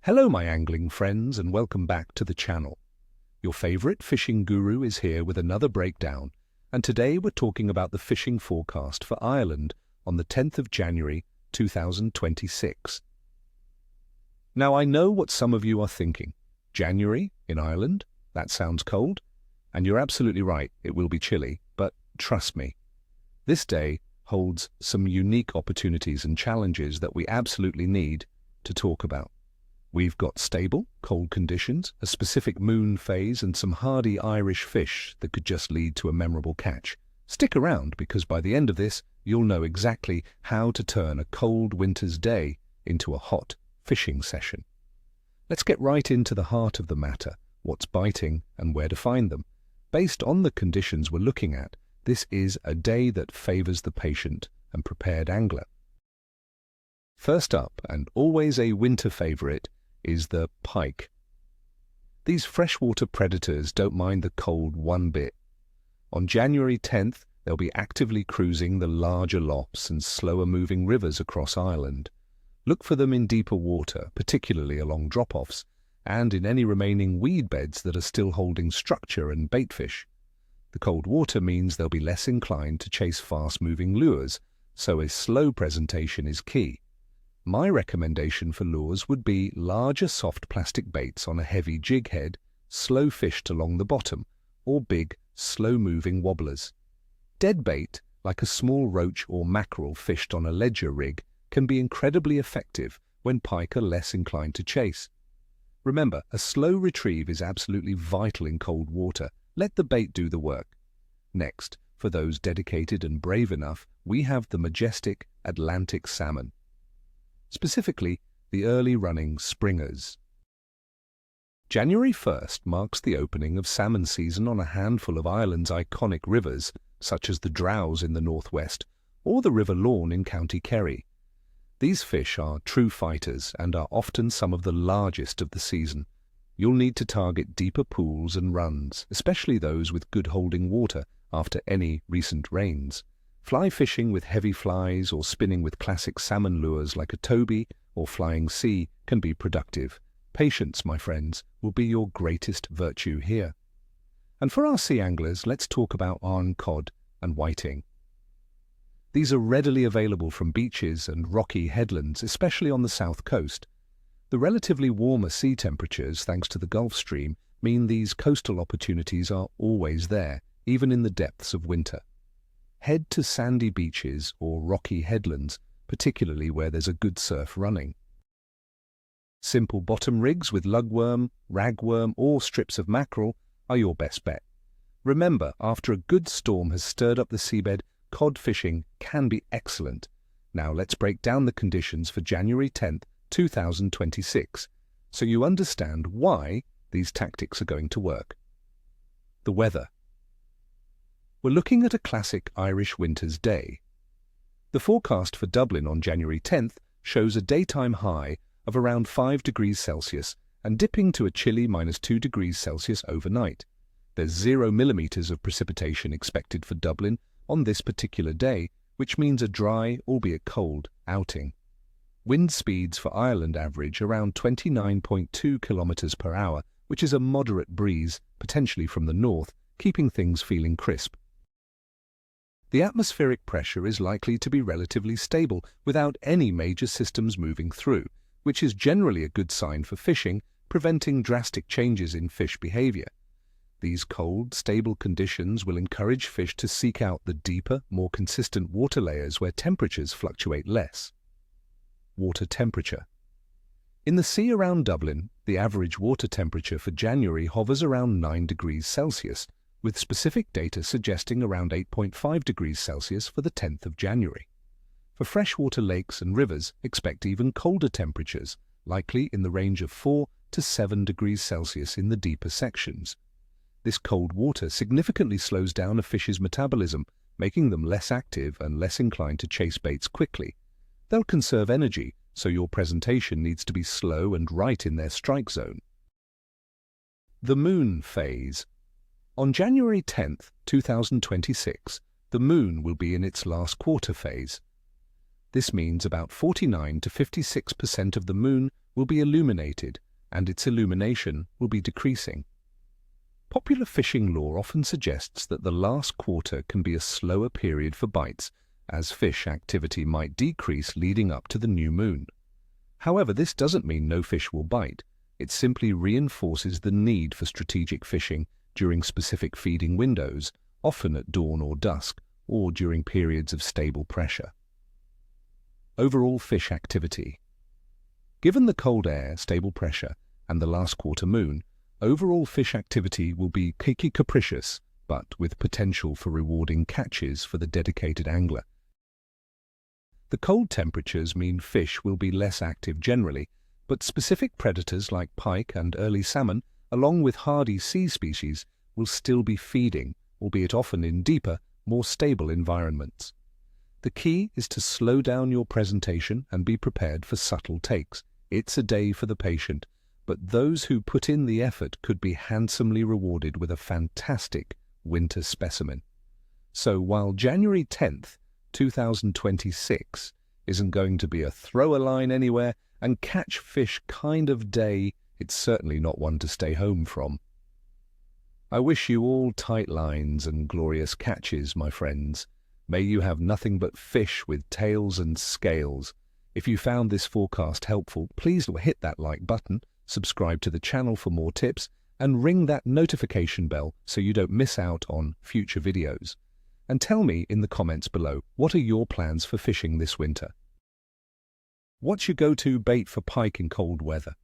Hello my angling friends and welcome back to the channel. Your favorite fishing guru is here with another breakdown, and today we're talking about the fishing forecast for Ireland on the 10th of January 2026. Now I know what some of you are thinking. January in Ireland? That sounds cold. And you're absolutely right, it will be chilly, but trust me, this day holds some unique opportunities and challenges that we absolutely need to talk about. We've got stable, cold conditions, a specific moon phase, and some hardy Irish fish that could just lead to a memorable catch. Stick around, because by the end of this, you'll know exactly how to turn a cold winter's day into a hot fishing session. Let's get right into the heart of the matter, what's biting and where to find them. Based on the conditions we're looking at, this is a day that favors the patient and prepared angler. First up, and always a winter favorite, is the pike. These freshwater predators don't mind the cold one bit. On January 10th, they'll be actively cruising the larger lochs and slower-moving rivers across Ireland. Look for them in deeper water, particularly along drop-offs, and in any remaining weed beds that are still holding structure and baitfish. The cold water means they'll be less inclined to chase fast-moving lures, so a slow presentation is key. My recommendation for lures would be larger soft plastic baits on a heavy jig head, slow fished along the bottom, or big, slow-moving wobblers. Dead bait, like a small roach or mackerel fished on a ledger rig, can be incredibly effective when pike are less inclined to chase. Remember, a slow retrieve is absolutely vital in cold water. Let the bait do the work. Next, for those dedicated and brave enough, we have the majestic Atlantic salmon. Specifically, the early-running springers. January 1st marks the opening of salmon season on a handful of Ireland's iconic rivers, such as the Drowse in the northwest or the River Lawn in County Kerry. These fish are true fighters and are often some of the largest of the season. You'll need to target deeper pools and runs, especially those with good holding water after any recent rains. Fly fishing with heavy flies or spinning with classic salmon lures like a Toby or Flying Sea can be productive. Patience, my friends, will be your greatest virtue here. And for our sea anglers, let's talk about Arn cod and whiting. These are readily available from beaches and rocky headlands, especially on the south coast. The relatively warmer sea temperatures, thanks to the Gulf Stream, mean these coastal opportunities are always there, even in the depths of winter. Head to sandy beaches or rocky headlands, particularly where there's a good surf running. Simple bottom rigs with lugworm, ragworm, or strips of mackerel are your best bet. Remember, after a good storm has stirred up the seabed, cod fishing can be excellent. Now let's break down the conditions for January 10th, 2026, so you understand why these tactics are going to work. The weather. We're looking at a classic Irish winter's day. The forecast for Dublin on January 10th shows a daytime high of around 5 degrees Celsius and dipping to a chilly -2 degrees Celsius overnight. There's 0 millimeters of precipitation expected for Dublin on this particular day, which means a dry, albeit cold, outing. Wind speeds for Ireland average around 29.2 kilometers per hour, which is a moderate breeze, potentially from the north, keeping things feeling crisp. The atmospheric pressure is likely to be relatively stable without any major systems moving through, which is generally a good sign for fishing, preventing drastic changes in fish behavior. These cold, stable conditions will encourage fish to seek out the deeper, more consistent water layers where temperatures fluctuate less. Water temperature. In the sea around Dublin, the average water temperature for January hovers around 9 degrees Celsius, with specific data suggesting around 8.5 degrees Celsius for the 10th of January. For freshwater lakes and rivers, expect even colder temperatures, likely in the range of 4 to 7 degrees Celsius in the deeper sections. This cold water significantly slows down a fish's metabolism, making them less active and less inclined to chase baits quickly. They'll conserve energy, so your presentation needs to be slow and right in their strike zone. The moon phase. On January 10th, 2026, the moon will be in its last quarter phase. This means about 49 to 56% of the moon will be illuminated, and its illumination will be decreasing. Popular fishing lore often suggests that the last quarter can be a slower period for bites, as fish activity might decrease leading up to the new moon. However, this doesn't mean no fish will bite. It simply reinforces the need for strategic fishing during specific feeding windows, often at dawn or dusk, or during periods of stable pressure. Overall fish activity. Given the cold air, stable pressure, and the last quarter moon, overall fish activity will be capricious, but with potential for rewarding catches for the dedicated angler. The cold temperatures mean fish will be less active generally, but specific predators like pike and early salmon, along with hardy sea species, will still be feeding, albeit often in deeper, more stable environments. The key is to slow down your presentation and be prepared for subtle takes. It's a day for the patient, but those who put in the effort could be handsomely rewarded with a fantastic winter specimen. So while January 10th, 2026 isn't going to be a throw a line anywhere and catch fish kind of day, it's certainly not one to stay home from. I wish you all tight lines and glorious catches, my friends. May you have nothing but fish with tails and scales. If you found this forecast helpful, please hit that like button, subscribe to the channel for more tips, and ring that notification bell so you don't miss out on future videos. And tell me in the comments below, what are your plans for fishing this winter? What's your go-to bait for pike in cold weather?